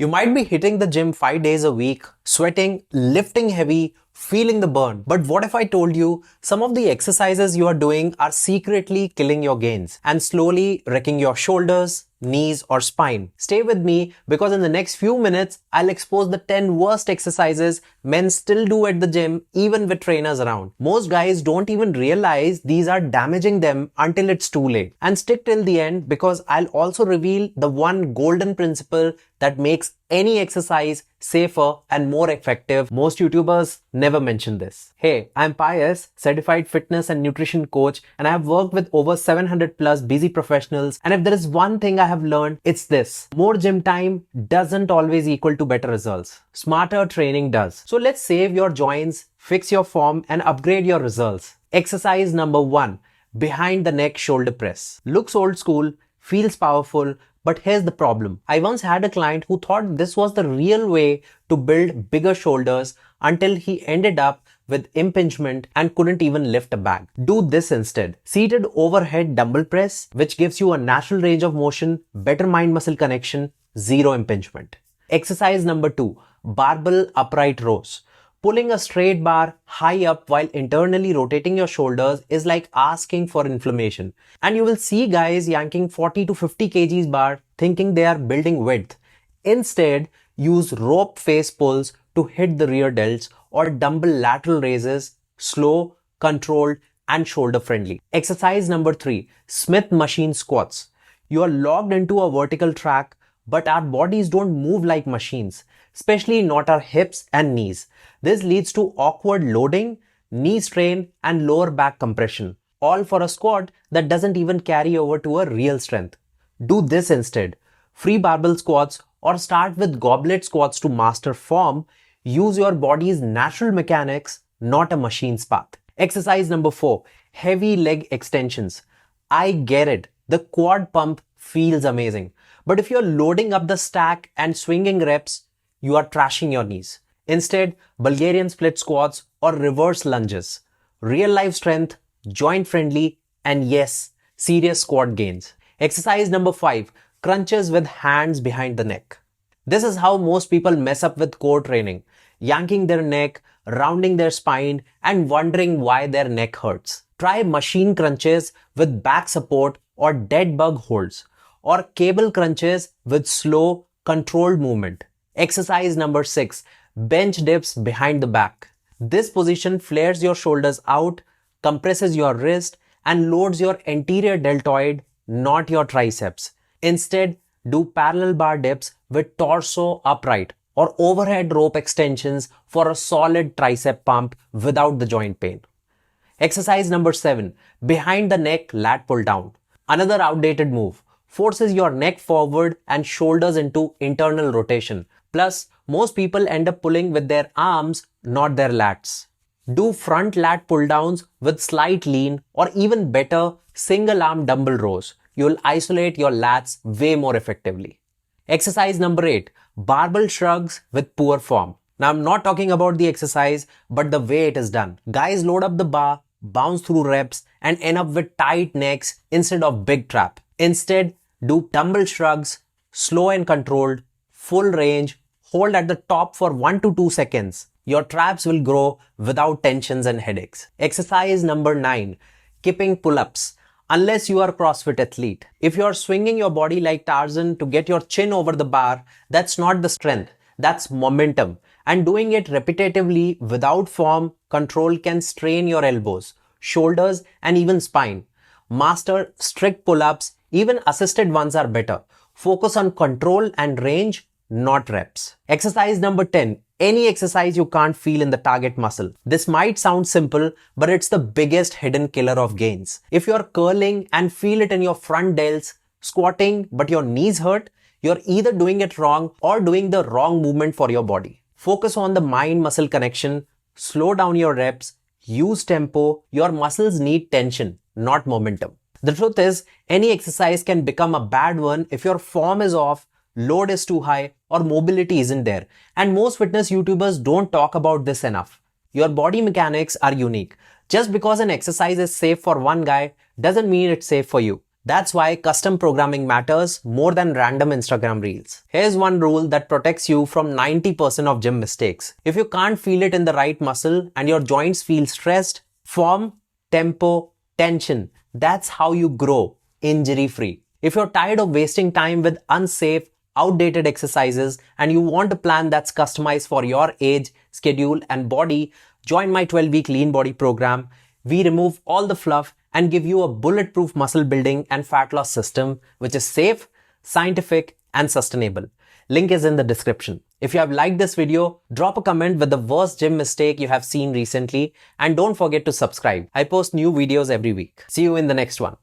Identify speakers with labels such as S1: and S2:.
S1: You might be hitting the gym 5 days a week, sweating, lifting heavy, feeling the burn. But what if I told you some of the exercises you are doing are secretly killing your gains and slowly wrecking your shoulders, knees or spine? Stay with me because in the next few minutes, I'll expose the 10 worst exercises men still do at the gym even with trainers around. Most guys don't even realize these are damaging them until it's too late. And stick till the end because I'll also reveal the one golden principle that makes any exercise safer and more effective. Most YouTubers never mention this. Hey, I'm Pius, certified fitness and nutrition coach, and I have worked with over 700 plus busy professionals. And if there is one thing I have learned, it's this. More gym time doesn't always equal to better results. Smarter training does. So let's save your joints, fix your form, and upgrade your results. Exercise number 1. Behind the neck shoulder press. Looks old school, feels powerful, but here's the problem. I once had a client who thought this was the real way to build bigger shoulders until he ended up with impingement and couldn't even lift a bag. Do this instead. Seated overhead dumbbell press, which gives you a natural range of motion, better mind-muscle connection, zero impingement. Exercise number 2. Barbell upright rows. Pulling a straight bar high up while internally rotating your shoulders is like asking for inflammation. And you will see guys yanking 40 to 50 kgs bar thinking they are building width. Instead, use rope face pulls to hit the rear delts or dumbbell lateral raises, slow, controlled, and shoulder friendly. Exercise number 3. Smith machine squats. You are locked into a vertical track, but our bodies don't move like machines, especially not our hips and knees. This leads to awkward loading, knee strain, and lower back compression, all for a squat that doesn't even carry over to a real strength. Do this instead. Free barbell squats or start with goblet squats to master form. Use your body's natural mechanics, not a machine's path. Exercise number 4. Heavy leg extensions. I get it. The quad pump feels amazing. But if you're loading up the stack and swinging reps, you are trashing your knees. Instead, Bulgarian split squats or reverse lunges. Real life strength, joint friendly, and yes, serious squat gains. Exercise number 5. Crunches with hands behind the neck. This is how most people mess up with core training. Yanking their neck, rounding their spine, and wondering why their neck hurts. Try machine crunches with back support or dead bug holds, or cable crunches with slow, controlled movement. Exercise number 6. Bench dips behind the back. This position flares your shoulders out, compresses your wrist, and loads your anterior deltoid, not your triceps. Instead, do parallel bar dips with torso upright or overhead rope extensions for a solid tricep pump without the joint pain. Exercise number 7. Behind the neck lat pull down. Another outdated move. Forces your neck forward and shoulders into internal rotation. Plus, most people end up pulling with their arms, not their lats. Do front lat pull downs with slight lean or even better, single arm dumbbell rows. You'll isolate your lats way more effectively. Exercise number 8. Barbell shrugs with poor form. Now I'm not talking about the exercise, but the way it is done. Guys load up the bar, bounce through reps, and end up with tight necks instead of big trap. Instead, do dumbbell shrugs, slow and controlled, full range, hold at the top for 1 to 2 seconds. Your traps will grow without tensions and headaches. Exercise number 9. Kipping pull-ups. Unless you are a CrossFit athlete. If you are swinging your body like Tarzan to get your chin over the bar, that's not the strength. That's momentum. And doing it repetitively without form, control can strain your elbows, shoulders, and even spine. Master strict pull-ups. Even assisted ones are better. Focus on control and range, not reps. Exercise number 10. Any exercise you can't feel in the target muscle. This might sound simple, but it's the biggest hidden killer of gains. If you're curling and feel it in your front delts, squatting but your knees hurt, you're either doing it wrong or doing the wrong movement for your body. Focus on the mind-muscle connection, slow down your reps, use tempo. Your muscles need tension, not momentum. The truth is, any exercise can become a bad one if your form is off, load is too high, or mobility isn't there. And most fitness YouTubers don't talk about this enough. Your body mechanics are unique. Just because an exercise is safe for one guy doesn't mean it's safe for you. That's why custom programming matters more than random Instagram reels. Here's one rule that protects you from 90% of gym mistakes. If you can't feel it in the right muscle and your joints feel stressed, form, tempo, tension. That's how you grow injury-free. If you're tired of wasting time with unsafe, outdated exercises and you want a plan that's customized for your age, schedule and body, join my 12-week lean body program. We remove all the fluff and give you a bulletproof muscle building and fat loss system which is safe, scientific and sustainable. Link is in the description. If you have liked this video, drop a comment with the worst gym mistake you have seen recently and don't forget to subscribe. I post new videos every week. See you in the next one.